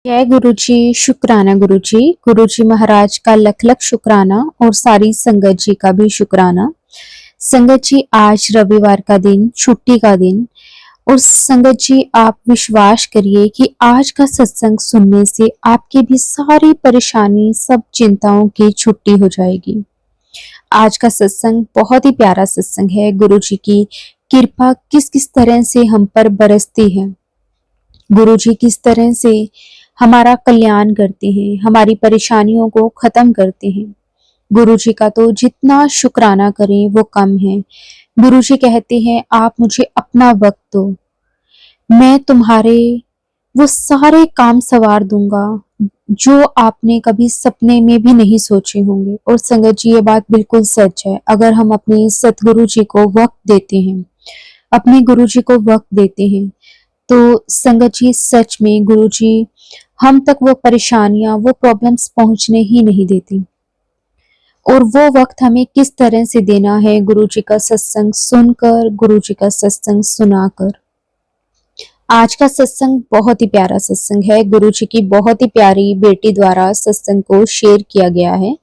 जय गुरु जी। शुक्राना गुरु जी। गुरु जी महाराज का लख लख शुक्राना और सारी संगत जी का भी शुक्राना। संगत जी, आज रविवार का दिन, छुट्टी का दिन, और संगत जी आप विश्वास करिए कि आज का सत्संग सुनने से आपकी भी सारी परेशानी, सब चिंताओं की छुट्टी हो जाएगी। आज का सत्संग बहुत ही प्यारा सत्संग है। गुरु जी की कृपा किस किस तरह से हम पर बरसती है, गुरु जी किस तरह से हमारा कल्याण करते हैं, हमारी परेशानियों को खत्म करते हैं। गुरु जी का तो जितना शुक्राना करें वो कम है। गुरु जी कहते हैं, आप मुझे अपना वक्त दो, मैं तुम्हारे वो सारे काम सवार दूंगा जो आपने कभी सपने में भी नहीं सोचे होंगे। और संगत जी, ये बात बिल्कुल सच है। अगर हम अपने सतगुरु जी को वक्त देते हैं, अपने गुरु जी को वक्त देते हैं, तो संगत जी सच में गुरु जी हम तक वो परेशानियां, वो प्रॉब्लम्स पहुंचने ही नहीं देती। और वो वक्त हमें किस तरह से देना है, गुरु जी का सत्संग सुनकर, गुरु जी का सत्संग सुनाकर। आज का सत्संग बहुत ही प्यारा सत्संग है। गुरु जी की बहुत ही प्यारी बेटी द्वारा सत्संग को शेयर किया गया है।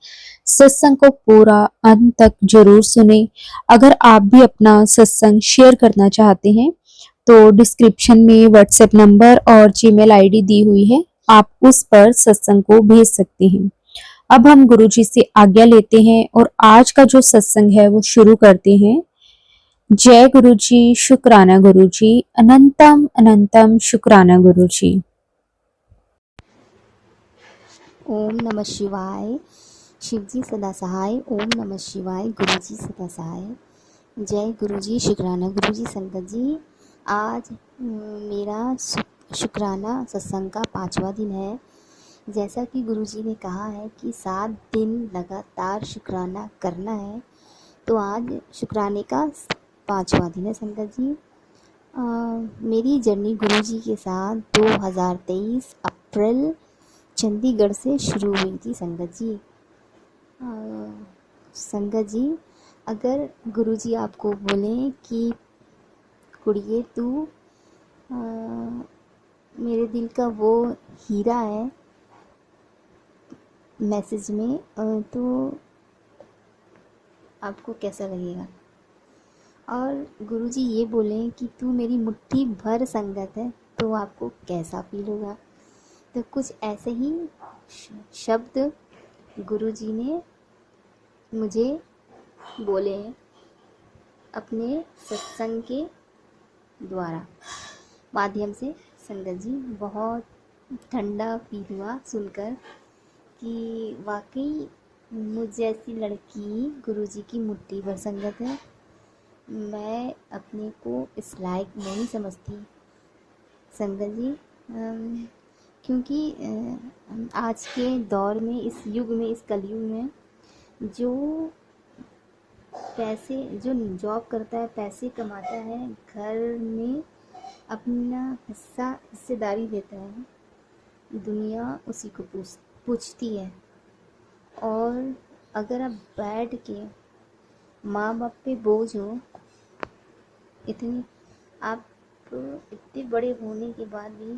सत्संग को पूरा अंत तक जरूर सुने। अगर आप भी अपना सत्संग शेयर करना चाहते हैं तो डिस्क्रिप्शन में व्हाट्सएप नंबर और जीमेल आईडी दी हुई है, आप उस पर सत्संग को भेज सकते हैं। अब हम गुरु जी से आज्ञा लेते हैं और आज का जो सत्संग है वो शुरू करते हैं। जय गुरु जी। शुक्राना गुरु जी। अनंतम अनंतम शुक्राना गुरु जी। ओम नमः शिवाय। शिवजी सदा सहाय। ओम नमः शिवाय। गुरु जी सदा सहाय। जय गुरु जी। शुक्राना गुरु जी। संगत जी, आज मेरा शुक्राना सत्संग का 5वां दिन है। जैसा कि गुरु जी ने कहा है कि 7 दिन लगातार शुक्राना करना है, तो आज शुक्राने का 5वां दिन है। संगत जी, मेरी जर्नी गुरु जी के साथ 2023 अप्रैल चंडीगढ़ से शुरू हुई थी। संगत जी, संगत जी, अगर गुरु जी आपको बोलें कि कुड़िए तू मेरे दिल का वो हीरा है मैसेज में, तो आपको कैसा लगेगा? और गुरु जी ये बोलें कि तू मेरी मुट्ठी भर संगत है, तो आपको कैसा फील होगा? तो कुछ ऐसे ही शब्द गुरु जी ने मुझे बोले हैं अपने सत्संग के द्वारा माध्यम से। संगत जी, बहुत ठंडा फील हुआ सुनकर कि वाकई मुझ जैसी लड़की गुरु जी की मुट्ठी भर संगत है। मैं अपने को इस लायक नहीं समझती संगत जी, क्योंकि आज के दौर में, इस युग में, इस कलयुग में जो जॉब करता है, पैसे कमाता है, घर में अपना हिस्सेदारी देता है, दुनिया उसी को पूछती है। और अगर आप बैठ के माँ बाप पे बोझ हो, आप इतने बड़े होने के बाद भी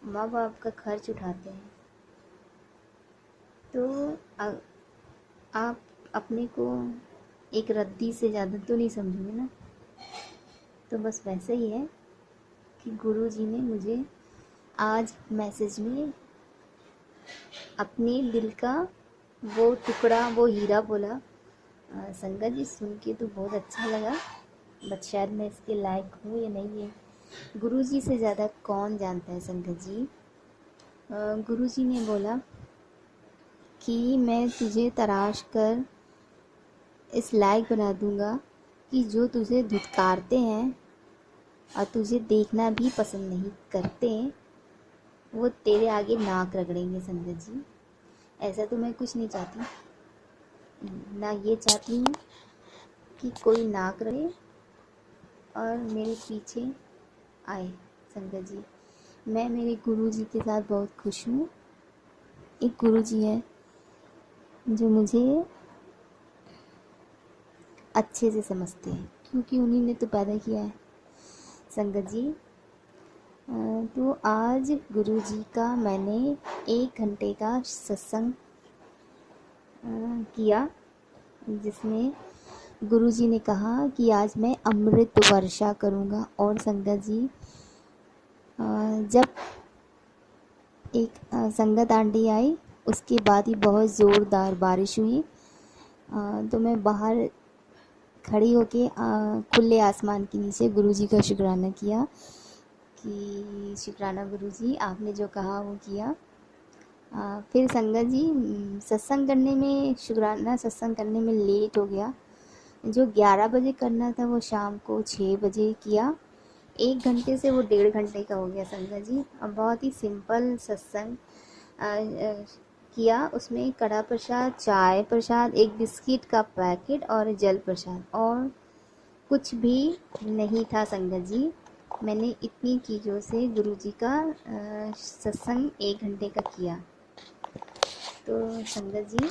माँ बाप का खर्च उठाते हैं, तो आप अपने को एक रद्दी से ज़्यादा तो नहीं समझोगे ना। तो बस वैसे ही है कि गुरु जी ने मुझे आज मैसेज में अपने दिल का वो टुकड़ा, वो हीरा बोला। संगत जी, सुन के तो बहुत अच्छा लगा, बट शायद मैं इसके लायक हूँ या नहीं है, गुरु जी से ज़्यादा कौन जानता है। संगत जी, गुरु जी ने बोला कि मैं तुझे तराश कर इस लायक बना दूंगा कि जो तुझे धुतकारते हैं और तुझे देखना भी पसंद नहीं करते, वो तेरे आगे नाक रगड़ेंगे। संगत जी, ऐसा तो मैं कुछ नहीं चाहती, ना ये चाहती हूँ कि कोई नाक रगड़े और मेरे पीछे आए। संगत जी, मैं मेरे गुरु जी के साथ बहुत खुश हूँ। एक गुरु जी है जो मुझे अच्छे से समझते हैं, क्योंकि उन्हीं ने तो पैदा किया है। संगत जी, तो आज गुरुजी का मैंने 1 घंटे का सत्संग किया, जिसमें गुरुजी ने कहा कि आज मैं अमृत वर्षा करूँगा। और संगत जी, जब एक संगत आंटी आई, उसके बाद ही बहुत ज़ोरदार बारिश हुई। तो मैं बाहर खड़ी होके खुले आसमान के नीचे गुरुजी का शुक्राना किया कि शुक्राना गुरुजी, आपने जो कहा वो किया। फिर संगत जी, सत्संग करने में, शुक्राना सत्संग करने में लेट हो गया। जो 11 बजे करना था वो शाम को 6 बजे किया। 1 घंटे से वो 1.5 घंटे का हो गया संगत जी। अब बहुत ही सिंपल सत्संग किया। उसमें कड़ा प्रसाद, चाय प्रसाद, एक बिस्किट का पैकेट और जल प्रसाद, और कुछ भी नहीं था संगत जी। मैंने इतनी चीज़ों से गुरुजी का सत्संग 1 घंटे का किया। तो संगत जी,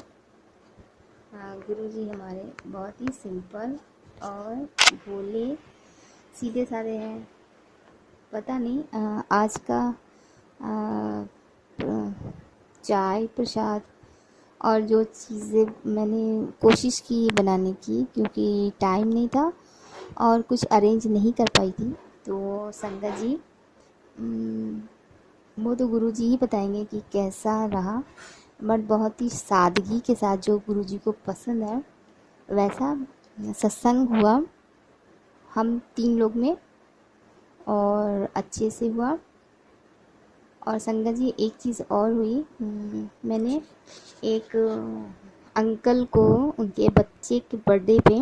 गुरुजी हमारे बहुत ही सिंपल और भोले सीधे साधे हैं। पता नहीं आज का चाय प्रसाद और जो चीज़ें मैंने कोशिश की बनाने की, क्योंकि टाइम नहीं था और कुछ अरेंज नहीं कर पाई थी, तो संगत जी वो तो गुरुजी ही बताएंगे कि कैसा रहा। बट बहुत ही सादगी के साथ, जो गुरुजी को पसंद है वैसा सत्संग हुआ हम 3 लोग में, और अच्छे से हुआ। और संगत जी, एक चीज़ और हुई, मैंने एक अंकल को उनके बच्चे के बर्थडे पे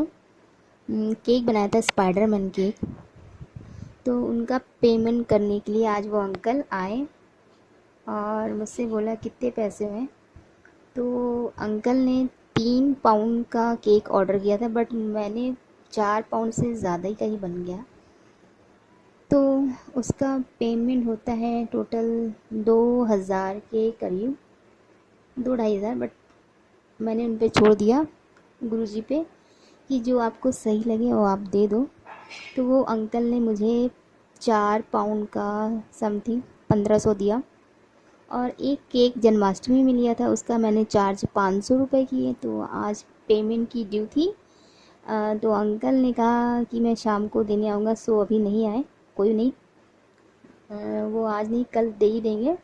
केक बनाया था, स्पाइडरमैन केक। तो उनका पेमेंट करने के लिए आज वो अंकल आए और मुझसे बोला कितने पैसे हुए। तो अंकल ने 3 पाउंड का केक ऑर्डर किया था, बट मैंने 4 पाउंड से ज़्यादा ही कहीं बन गया। तो उसका पेमेंट होता है टोटल 2,000 के करीब, 2-2,500। बट मैंने उन पे छोड़ दिया, गुरुजी पे, कि जो आपको सही लगे वो आप दे दो। तो वो अंकल ने मुझे 4 पाउंड का समथिंग 1,500 दिया। और एक केक जन्माष्टमी में लिया था, उसका मैंने चार्ज 500 रुपये किए। तो आज पेमेंट की ड्यू थी। तो अंकल ने कहा कि मैं शाम को देने आऊँगा, सो अभी नहीं आए। कोई नहीं, वो आज नहीं कल दे ही देंगे।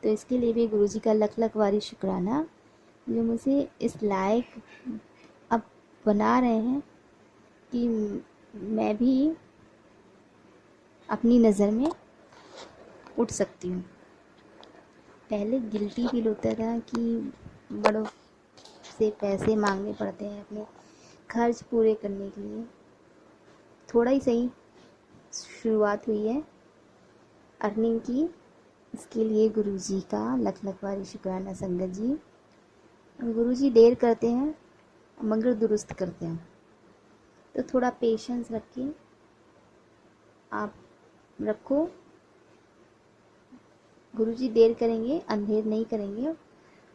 तो इसके लिए भी गुरुजी का लख लख वारी शुक्राना, जो मुझे इस लायक अब बना रहे हैं कि मैं भी अपनी नज़र में उठ सकती हूँ। पहले गिल्टी फील होता था कि बड़ों से पैसे मांगने पड़ते हैं अपने खर्च पूरे करने के लिए। थोड़ा ही सही शुरुआत हुई है अर्निंग की, इसके लिए गुरुजी का लख लख बारी शुक्राना संगत जी। गुरुजी देर करते हैं मगर दुरुस्त करते हैं, तो थोड़ा पेशेंस रखिए, आप रखो। गुरुजी देर करेंगे, अंधेर नहीं करेंगे,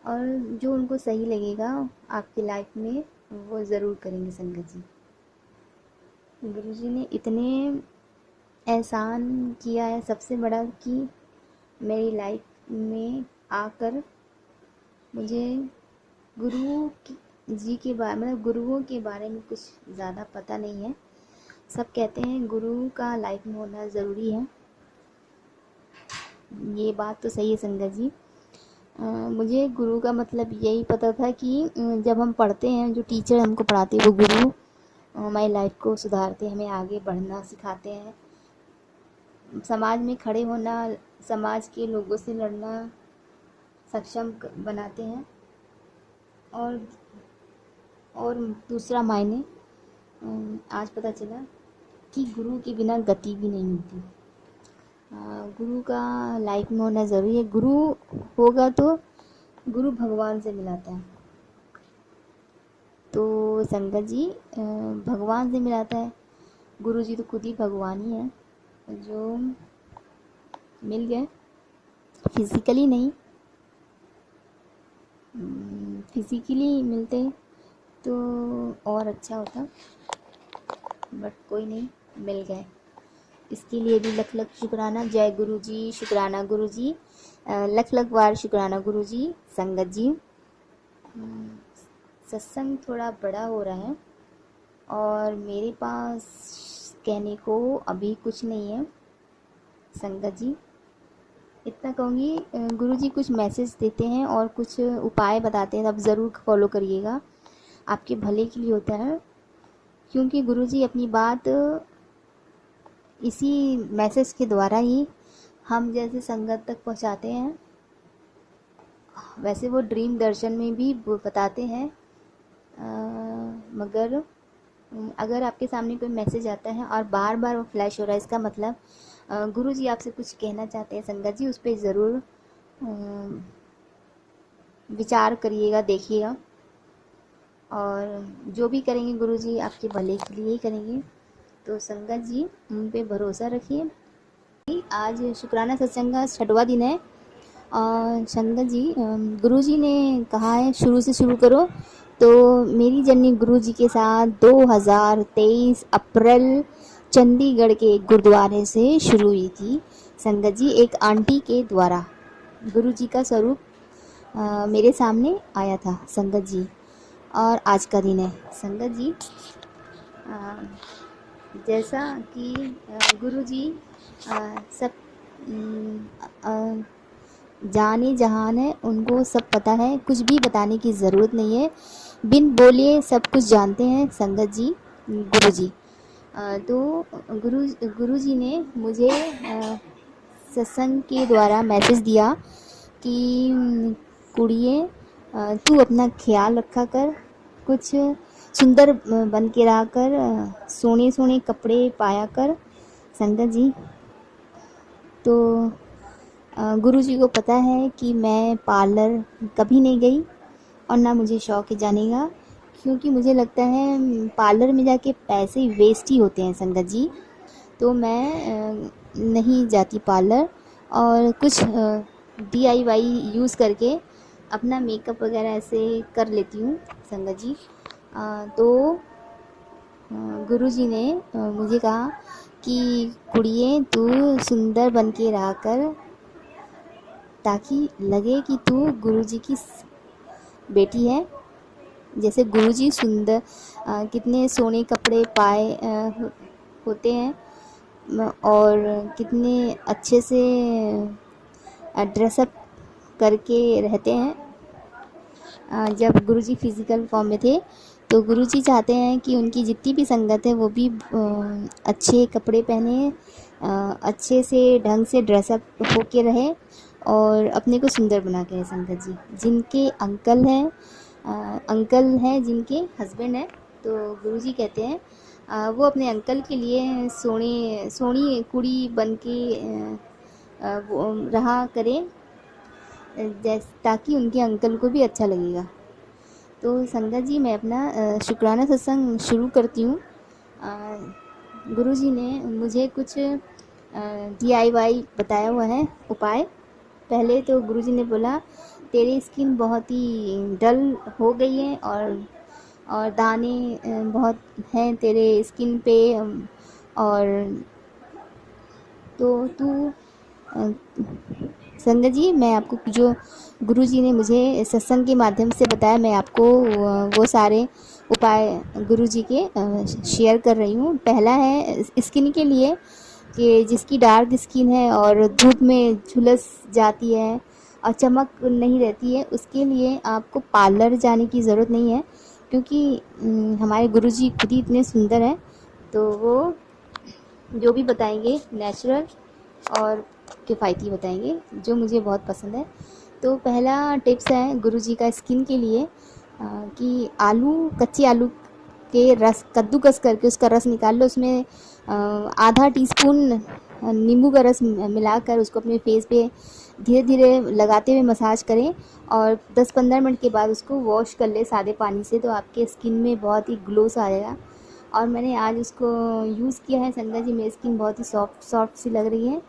और जो उनको सही लगेगा आपकी लाइफ में वो ज़रूर करेंगे संगत जी। गुरुजी ने इतने एहसान किया है, सबसे बड़ा कि मेरी लाइफ में आकर मुझे जी के बारे, मतलब गुरुओं के बारे में कुछ ज़्यादा पता नहीं है। सब कहते हैं गुरु का लाइफ में होना ज़रूरी है, ये बात तो सही है संगत जी। मुझे गुरु का मतलब यही पता था कि जब हम पढ़ते हैं, जो टीचर हमको पढ़ाते हैं वो गुरु हमारी लाइफ को सुधारते हैं, हमें आगे बढ़ना सिखाते हैं, समाज में खड़े होना, समाज के लोगों से लड़ना सक्षम बनाते हैं। और दूसरा मायने आज पता चला कि गुरु के बिना गति भी नहीं मिलती। गुरु का लाइफ में होना ज़रूरी है। गुरु होगा तो गुरु भगवान से मिलाता है। तो संगत जी, भगवान से मिलाता है। गुरु जी तो खुद ही भगवान ही है, जो मिल गए फिज़िकली नहीं, फिज़िकली मिलते तो और अच्छा होता, बट कोई नहीं, मिल गए। इसके लिए भी लख लख शुक्राना। जय गुरु जी, शुक्राना गुरु जी, लख लख बार शुक्राना गुरु जी। संगत जी, सत्संग थोड़ा बड़ा हो रहा है और मेरे पास कहने को अभी कुछ नहीं है। संगत जी, इतना कहूँगी, गुरु जी कुछ मैसेज देते हैं और कुछ उपाय बताते हैं, आप ज़रूर फॉलो करिएगा, आपके भले के लिए होता है। क्योंकि गुरु जी अपनी बात इसी मैसेज के द्वारा ही हम जैसे संगत तक पहुंचाते हैं। वैसे वो ड्रीम दर्शन में भी वो बताते हैं, मगर अगर आपके सामने कोई मैसेज आता है और बार बार वो फ्लैश हो रहा है, इसका मतलब गुरु जी आपसे कुछ कहना चाहते हैं। संगत जी, उस पर ज़रूर विचार करिएगा, देखिएगा, और जो भी करेंगे गुरु जी आपके भले के लिए ही करेंगे। तो संगत जी, उन पे भरोसा रखिए। आज शुक्राना सत्संग का 6वां दिन है और संगत जी, गुरु जी ने कहा है शुरू से शुरू करो। तो मेरी जर्नी गुरु जी के साथ 2023 अप्रैल चंडीगढ़ के गुरुद्वारे से शुरू हुई थी। संगत जी, एक आंटी के द्वारा गुरु जी का स्वरूप मेरे सामने आया था। संगत जी, और आज का दिन है। संगत जी, जैसा कि गुरु जी सब जाने जहान है, उनको सब पता है, कुछ भी बताने की ज़रूरत नहीं है, बिन बोले सब कुछ जानते हैं। संगत जी, गुरु जी, तो गुरु जी ने मुझे सत्संग के द्वारा मैसेज दिया कि कुड़िए, तू अपना ख्याल रखा कर, कुछ सुंदर बन के रहा कर, सोने सोने कपड़े पाया कर। संगत जी, तो गुरु जी को पता है कि मैं पार्लर कभी नहीं गई और ना मुझे शौक है जाने का, क्योंकि मुझे लगता है पार्लर में जाके पैसे वेस्ट ही होते हैं। संगत जी, तो मैं नहीं जाती पार्लर और कुछ DIY यूज़ करके अपना मेकअप वगैरह ऐसे कर लेती हूँ। संगत जी, तो गुरु जी ने मुझे कहा कि कुड़िए, तू सुंदर बन के रहा कर, ताकि लगे कि तू गुरु जी की बेटी है। जैसे गुरु जी सुंदर कितने सोने कपड़े पाए होते हैं और कितने अच्छे से ड्रेसअप करके रहते हैं। जब गुरु जी फिज़िकल फॉर्म में थे, तो गुरु जी चाहते हैं कि उनकी जितनी भी संगत है वो भी अच्छे कपड़े पहने, अच्छे से ढंग से ड्रेसअप होके रहे और अपने को सुंदर बना के रहे। संगत जी, जिनके अंकल हैं, जिनके हस्बैंड हैं, तो गुरु जी कहते हैं वो अपने अंकल के लिए सोनी कुड़ी बन के रहा करें, ताकि उनके अंकल को भी अच्छा लगेगा। तो संगत जी, मैं अपना शुक्राना सत्संग शुरू करती हूँ। गुरु जी ने मुझे कुछ DIY बताया हुआ है उपाय। पहले तो गुरु जी ने बोला, तेरी स्किन बहुत ही डल हो गई है और दाने बहुत हैं तेरे स्किन पे, और तो तू संगत जी, मैं आपको जो गुरु जी ने मुझे सत्संग के माध्यम से बताया, मैं आपको वो सारे उपाय गुरु जी के शेयर कर रही हूँ। पहला है स्किन के लिए, कि जिसकी डार्क स्किन है और धूप में झुलस जाती है और चमक नहीं रहती है, उसके लिए आपको पार्लर जाने की ज़रूरत नहीं है, क्योंकि हमारे गुरु जी खुद ही इतने सुंदर हैं। तो वो जो भी बताएंगे नेचुरल और किफ़ायती बताएंगे, जो मुझे बहुत पसंद है। तो पहला टिप्स है गुरु जी का स्किन के लिए, कि कच्चे आलू के रस कद्दूकस करके उसका रस निकाल लो, उसमें आधा टीस्पून नींबू का रस मिलाकर उसको अपने फेस पे धीरे धीरे लगाते हुए मसाज करें और 10-15 मिनट के बाद उसको वॉश कर ले सादे पानी से, तो आपके स्किन में बहुत ही ग्लो सा आएगा। और मैंने आज उसको यूज़ किया है। संगत जी, मेरी स्किन बहुत ही सॉफ्ट सी लग रही है,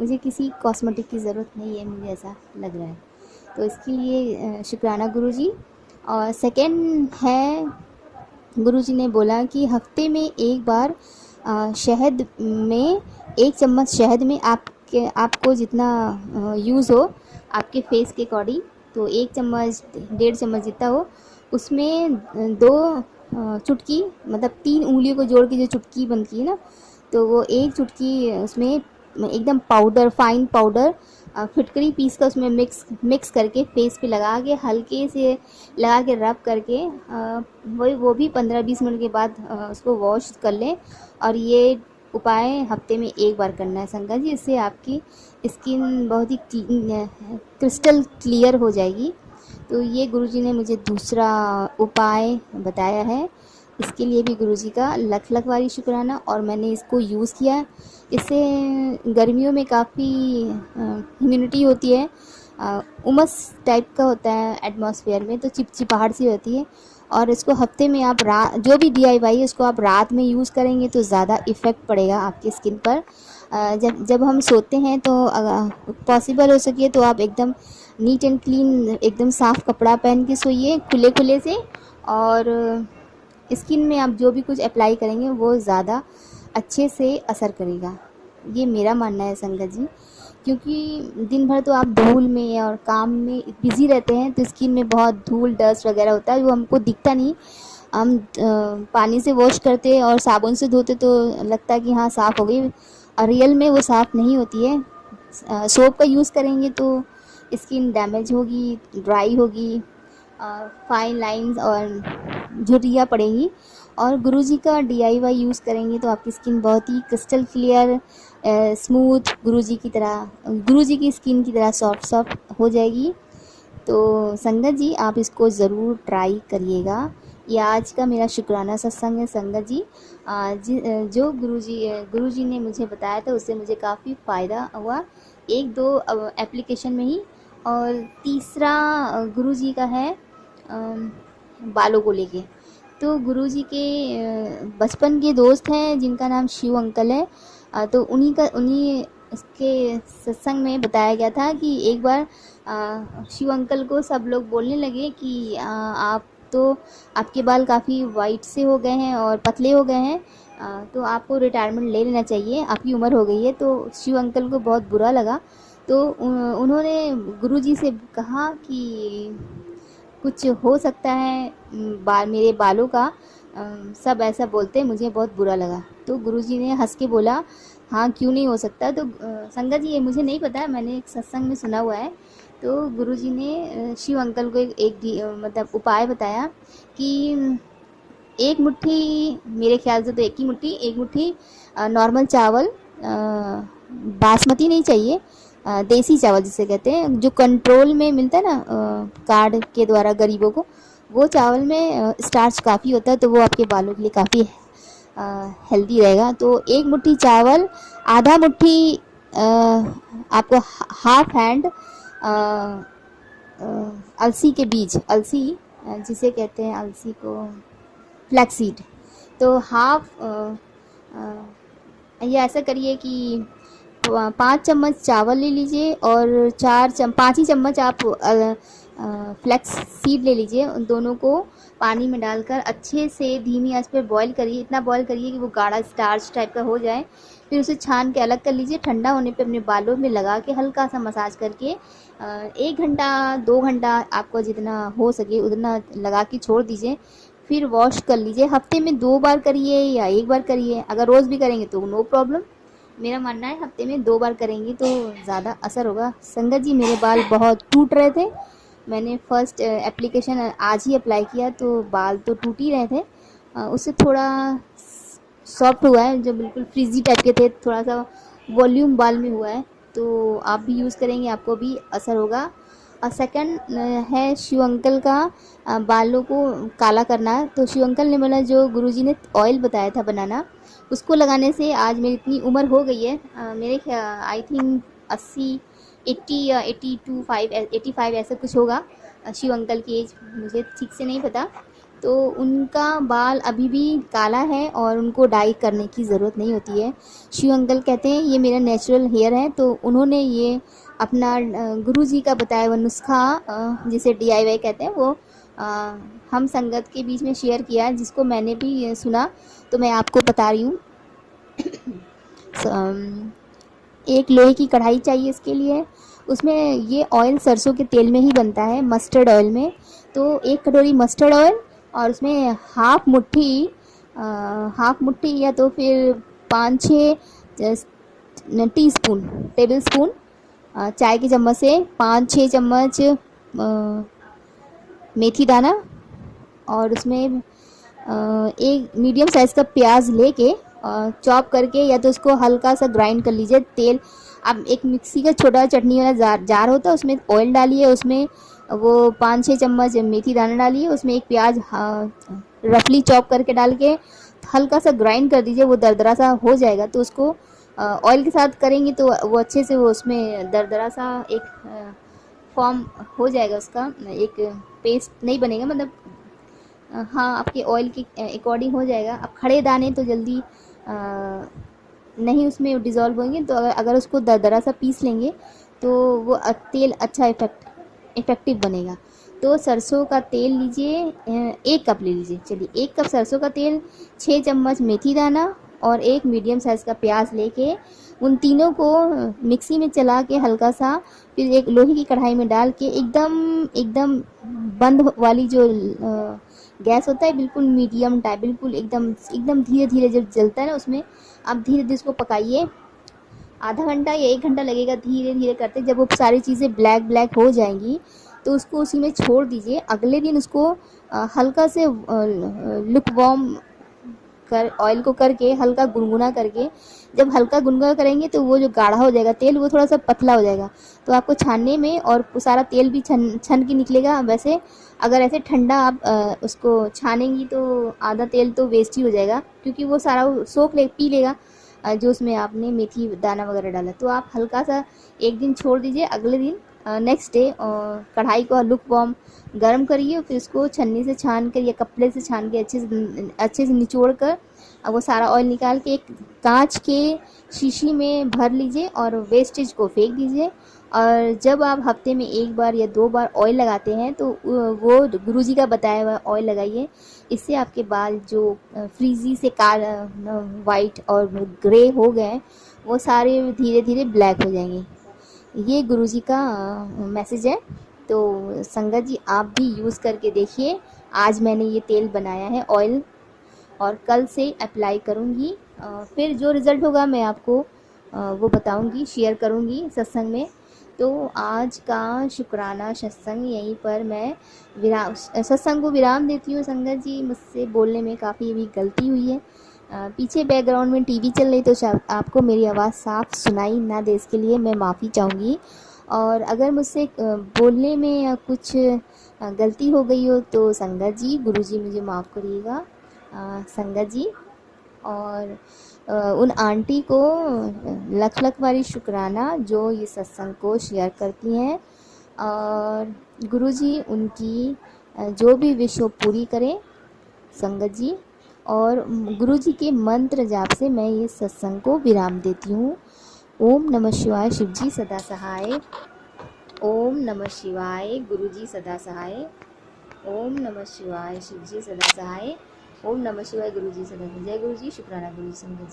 मुझे किसी कॉस्मेटिक की ज़रूरत नहीं है, मुझे ऐसा लग रहा है। तो इसके लिए शुक्राना गुरु जी। और सेकंड है, गुरु जी ने बोला कि हफ्ते में एक बार शहद में 1 चम्मच शहद में आपको जितना यूज़ हो आपके फेस के अकॉर्डिंग, तो 1 चम्मच 1.5 चम्मच जितना हो उसमें 2 चुटकी, मतलब 3 उँगलियों को जोड़ के जो चुटकी बनती है ना, तो वो 1 चुटकी उसमें एकदम पाउडर, फाइन पाउडर फिटकरी पीस का उसमें मिक्स करके फेस पे लगा के हल्के से लगा के रब करके वही वो भी 15-20 मिनट के बाद उसको वॉश कर लें। और ये उपाय हफ्ते में 1 बार करना है संगत जी, इससे आपकी स्किन बहुत ही क्रिस्टल क्लियर हो जाएगी। तो ये गुरुजी ने मुझे दूसरा उपाय बताया है, इसके लिए भी गुरुजी का लख लख बारी शुक्राना। और मैंने इसको यूज़ किया, इससे गर्मियों में काफ़ी ह्यूमिडिटी होती है, उमस टाइप का होता है एटमॉस्फेयर में, तो चिपचिपाहट सी होती है। और इसको हफ्ते में आप जो भी DIY है उसको आप रात में यूज़ करेंगे तो ज़्यादा इफ़ेक्ट पड़ेगा आपकी स्किन पर। जब जब हम सोते हैं तो पॉसिबल हो सके तो आप एकदम नीट एंड क्लीन, एकदम साफ़ कपड़ा पहन के सोइए खुले खुले से, और स्किन में आप जो भी कुछ अप्लाई करेंगे वो ज़्यादा अच्छे से असर करेगा, ये मेरा मानना है संगत जी। क्योंकि दिन भर तो आप धूल में और काम में बिज़ी रहते हैं, तो स्किन में बहुत धूल डस्ट वगैरह होता है, वो हमको दिखता नहीं। हम पानी से वॉश करते और साबुन से धोते तो लगता है कि हाँ साफ़ हो गई, और रियल में वो साफ़ नहीं होती है। सोप का यूज़ करेंगे तो स्किन डैमेज होगी, ड्राई होगी, फाइन लाइंस और झुर्रियाँ पड़ेंगी। और गुरुजी का DIY यूज़ करेंगे तो आपकी स्किन बहुत ही क्रिस्टल क्लियर, स्मूथ, गुरुजी की स्किन की तरह सॉफ्ट हो जाएगी। तो संगत जी आप इसको ज़रूर ट्राई करिएगा। ये आज का मेरा शुक्राना सत्संग है संगत जी। जो गुरुजी ने मुझे बताया था उससे मुझे काफ़ी फ़ायदा हुआ, 1-2 एप्लीकेशन में ही। और तीसरा गुरुजी का है बालों को लेके। तो गुरुजी के बचपन के दोस्त हैं जिनका नाम शिव अंकल है, तो उन्हीं उसके सत्संग में बताया गया था कि एक बार शिव अंकल को सब लोग बोलने लगे कि आप तो आपके बाल काफ़ी वाइट से हो गए हैं और पतले हो गए हैं, तो आपको रिटायरमेंट ले लेना चाहिए, आपकी उम्र हो गई है। तो शिव अंकल को बहुत बुरा लगा, तो उन्होंने गुरुजी से कहा कि कुछ हो सकता है मेरे बालों का, सब ऐसा बोलते हैं, मुझे बहुत बुरा लगा। तो गुरुजी ने हंस के बोला हाँ क्यों नहीं हो सकता। तो संगत जी ये मुझे नहीं पता है, मैंने एक सत्संग में सुना हुआ है। तो गुरुजी ने शिव अंकल को मतलब उपाय बताया कि एक मुट्ठी, मेरे ख्याल से तो एक मुट्ठी नॉर्मल चावल, बासमती नहीं चाहिए, देसी चावल जिसे कहते हैं, जो कंट्रोल में मिलता है ना कार्ड के द्वारा गरीबों को, वो चावल में स्टार्च काफ़ी होता है, तो वो आपके बालों के लिए काफ़ी हेल्दी रहेगा। तो एक मुट्ठी चावल, आधा मुट्ठी आपको हाफ हैंड अलसी के बीज, अलसी जिसे कहते हैं, अलसी को फ्लैक्सीड, तो हाफ ये ऐसा करिए कि 5 चम्मच चावल ले लीजिए और 5 ही चम्मच आप फ्लैक्स सीड ले लीजिए। उन दोनों को पानी में डालकर अच्छे से धीमी आंच पर बॉईल करिए, इतना बॉईल करिए कि वो गाढ़ा स्टार्च टाइप का हो जाए। फिर उसे छान के अलग कर लीजिए, ठंडा होने पे अपने बालों में लगा के हल्का सा मसाज करके 1 घंटा 2 घंटा आपको जितना हो सके उतना लगा के छोड़ दीजिए। फिर वॉश कर लीजिए। हफ्ते में 2 बार करिए या 1 बार करिए, अगर रोज़ भी करेंगे तो नो प्रॉब्लम। मेरा मानना है हफ्ते में 2 बार करेंगे तो ज़्यादा असर होगा। संगत जी मेरे बाल बहुत टूट रहे थे, मैंने फर्स्ट एप्लीकेशन आज ही अप्लाई किया तो बाल तो टूट ही रहे थे, उससे थोड़ा सॉफ्ट हुआ है, जो बिल्कुल फ्रीजी टाइप के थे थोड़ा सा वॉल्यूम बाल में हुआ है। तो आप भी यूज़ करेंगे आपको भी असर होगा। और सेकंड है शिव अंकल का बालों को काला करना। तो शिव अंकल ने बोला जो गुरुजी ने ऑयल बताया था बनाना, उसको लगाने से आज मेरी इतनी उम्र हो गई है, मेरे आई थिंक 80 या 85 ऐसा कुछ होगा शिव अंकल की एज, मुझे ठीक से नहीं पता। तो उनका बाल अभी भी काला है और उनको डाई करने की ज़रूरत नहीं होती है। शिव अंकल कहते हैं ये मेरा नेचुरल हेयर है, तो उन्होंने ये अपना गुरुजी का बताया हुआ नुस्खा जिसे DIY कहते हैं वो हम संगत के बीच में शेयर किया है, जिसको मैंने भी सुना तो मैं आपको बता रही हूँ। एक लोहे की कढ़ाई चाहिए इसके लिए। उसमें ये ऑयल सरसों के तेल में ही बनता है, मस्टर्ड ऑयल में। तो 1 कटोरी मस्टर्ड ऑयल और उसमें हाफ मुट्ठी या तो फिर 5-6 टीस्पून, टेबल स्पून, चाय के चम्मच से 5-6 चम्मच मेथी दाना, और उसमें एक मीडियम साइज़ का प्याज लेके चॉप करके या तो उसको हल्का सा ग्राइंड कर लीजिए। तेल, अब एक मिक्सी का छोटा चटनी वाला जार होता है, उसमें ऑयल डालिए, उसमें वो 5-6 चम्मच मेथी दाना डालिए, उसमें एक प्याज रफली चॉप करके डाल के हल्का सा ग्राइंड कर दीजिए। वो दरदरा सा हो जाएगा तो उसको ऑयल के साथ करेंगे तो वो अच्छे से वो उसमें दरदरा सा एक फॉर्म हो जाएगा, उसका एक पेस्ट नहीं बनेगा, मतलब हाँ आपके ऑयल के अकॉर्डिंग हो जाएगा। अब खड़े दाने तो जल्दी नहीं उसमें डिज़ोल्व होंगे, तो अगर उसको दरदरा सा पीस लेंगे तो वो तेल अच्छा इफ़ेक्टिव बनेगा। तो सरसों का तेल लीजिए, 1 कप ले लीजिए। चलिए 1 कप सरसों का तेल, 6 चम्मच मेथी दाना और एक मीडियम साइज़ का प्याज लेके उन तीनों को मिक्सी में चला के हल्का सा, फिर एक लोहे की कढ़ाई में डाल के एकदम बंद वाली जो गैस होता है, बिल्कुल मीडियम टाइप, बिल्कुल एकदम धीरे धीरे जब जलता है ना, उसमें आप धीरे धीरे उसको पकाइए। आधा घंटा या 1 घंटा लगेगा धीरे धीरे करते। जब वो सारी चीज़ें ब्लैक ब्लैक हो जाएंगी तो उसको उसी में छोड़ दीजिए। अगले दिन उसको हल्का से लुक वार्म कर ऑयल को करके हल्का गुनगुना करके, जब हल्का गुनगुना करेंगे तो वो जो गाढ़ा हो जाएगा तेल, वो थोड़ा सा पतला हो जाएगा, तो आपको छानने में और सारा तेल भी छन के निकलेगा। वैसे अगर ऐसे ठंडा आप उसको छानेंगी तो आधा तेल तो वेस्ट ही हो जाएगा, क्योंकि वो सारा पी लेगा जो उसमें आपने मेथी दाना वगैरह डाला। तो आप हल्का सा एक दिन छोड़ दीजिए, अगले दिन नेक्स्ट डे कढ़ाई को लुक वार्म गर्म करिए, फिर उसको छन्नी से छान कर या कपड़े से छान के अच्छे से निचोड़ कर वो सारा ऑयल निकाल के एक कांच के शीशी में भर लीजिए और वेस्टेज को फेंक दीजिए। और जब आप हफ्ते में 1 बार या 2 बार ऑयल लगाते हैं तो वो गुरुजी का बताया हुआ ऑयल लगाइए। इससे आपके बाल जो फ्रीजी से वाइट और ग्रे हो गए, वो सारे धीरे धीरे ब्लैक हो जाएंगे। ये गुरुजी का मैसेज है। तो संगत जी आप भी यूज़ करके देखिए। आज मैंने ये तेल बनाया है ऑयल, और कल से अप्लाई करूँगी। फिर जो रिज़ल्ट होगा मैं आपको वो बताऊँगी, शेयर करूँगी सत्संग में। तो आज का शुक्राना सत्संग यहीं पर मैं सत्संग को विराम देती हूँ। संगत जी मुझसे बोलने में काफ़ी भी गलती हुई है। पीछे बैकग्राउंड में टीवी चल रही, तो आपको मेरी आवाज़ साफ सुनाई ना दे, इसके लिए मैं माफ़ी चाहूँगी। और अगर मुझसे बोलने में कुछ गलती हो गई हो तो संगत जी, गुरुजी मुझे माफ़ करिएगा संगत जी। और उन आंटी को लख लख बारी शुक्राना जो ये सत्संग को शेयर करती हैं, और गुरुजी उनकी जो भी विश हो पूरी करें संगत जी। और गुरुजी के मंत्र जाप से मैं ये सत्संग को विराम देती हूँ। ओम नमः शिवाय, शिवजी सदा सहाय। ओम नमः शिवाय, गुरुजी सदा सहाय। ओम नमः शिवाय, शिवजी सदा सहाय। ओम नमः शिवाय, गुरुजी सदा सहाय। जय गुरुजी, शुक्राना गुरुजी संगत जी।